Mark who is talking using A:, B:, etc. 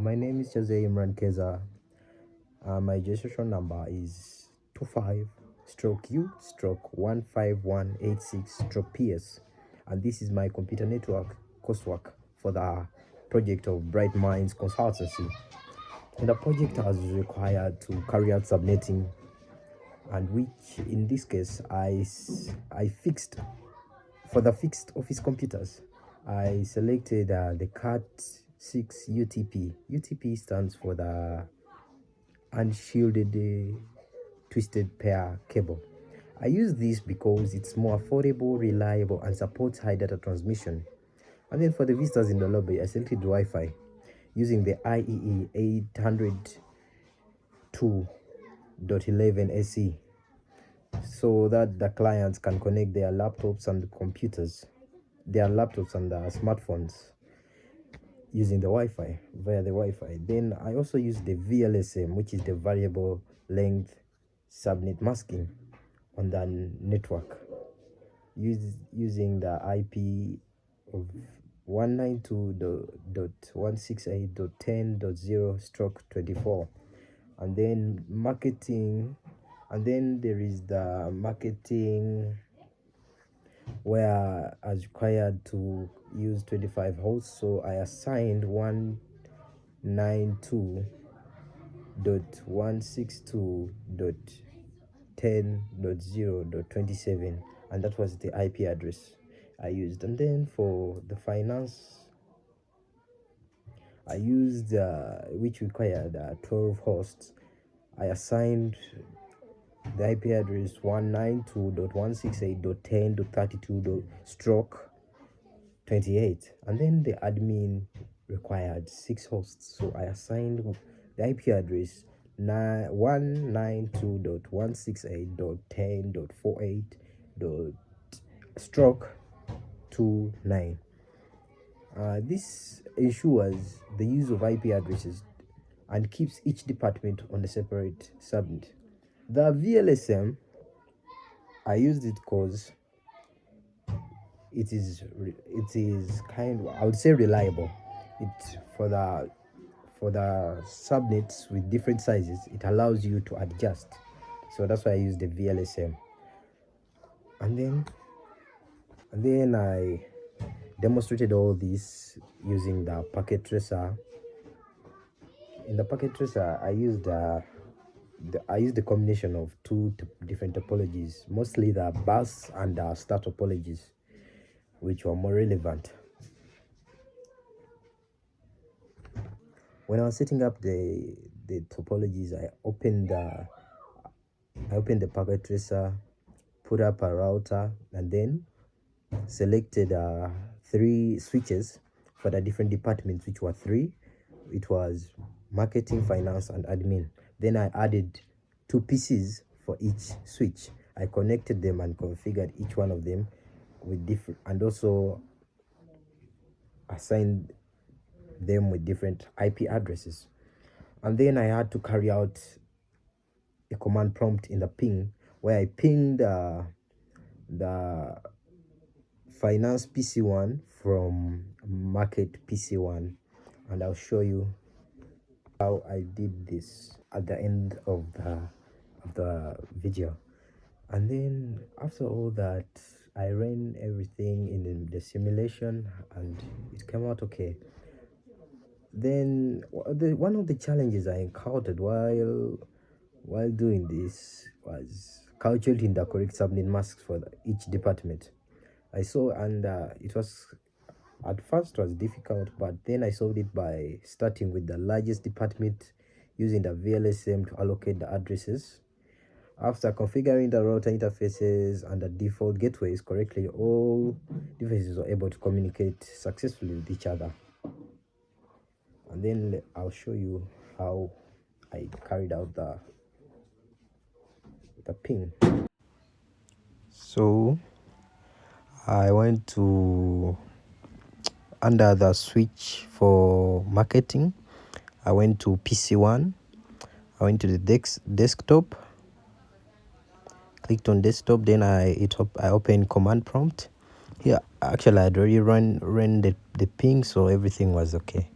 A: My name is Jose Imran Keza. My registration number is 25-U-15186-PS, and this is my computer network coursework for the project of Bright Minds Consultancy. And the project I was required to carry out subnetting, and which in this case I fixed for the fixed office computers. I selected the CAT6 UTP. UTP stands for the unshielded twisted pair cable. I use this because it's more affordable, reliable, and supports high data transmission. And then for the visitors in the lobby, I selected Wi-Fi using the IEEE 802.11 SE, so that the clients can connect their laptops and computers, their laptops and smartphones using the Wi-Fi, via the Wi-Fi. Then I also use the VLSM, which is the variable length subnet masking on the network, using the IP of 192.168.10.0/24. And then marketing, and then there is the marketing where I was required to use 25 hosts, so I assigned 192.162.10.0.27, and that was the IP address I used. And then for the finance, I used which required 12 hosts. I assigned the IP address 192.168.10.32/28, and then the admin required 6 hosts, so I assigned the IP address 192.168.10.48/29. This ensures the use of IP addresses and keeps each department on a separate subnet. The VLSM, I used it because it is kind of, I would say, reliable. It for the subnets with different sizes, it allows you to adjust, so that's why I use the VLSM. And then I demonstrated all this using the packet tracer. In the packet tracer, I used the combination of two different topologies, mostly the bus and the star topologies, which were more relevant. When I was setting up the topologies, I opened the packet tracer, put up a router, and then selected 3 switches for the different departments, which were 3. It was marketing, finance, and admin. Then I added 2 PCs for each switch. I connected them and configured each one of them with different, and also assigned them with different IP addresses. And then I had to carry out a command prompt in the ping, where I pinged the finance PC1 from market PC1, and I'll show you how I did this at the end of the video. And then after all that, I ran everything in the simulation and it came out okay. Then one of the challenges I encountered while doing this was calculating the correct subnet masks for each department. I saw, and it was, at first was difficult, but then I solved it by starting with the largest department, using the VLSM to allocate the addresses. After configuring the router interfaces and the default gateways correctly, all devices were able to communicate successfully with each other. And then I'll show you how I carried out the ping. So I went to, under the switch for marketing, I went to PC1, I went to the desktop, clicked on desktop, then I opened command prompt. Here actually I'd already run the ping, so everything was okay.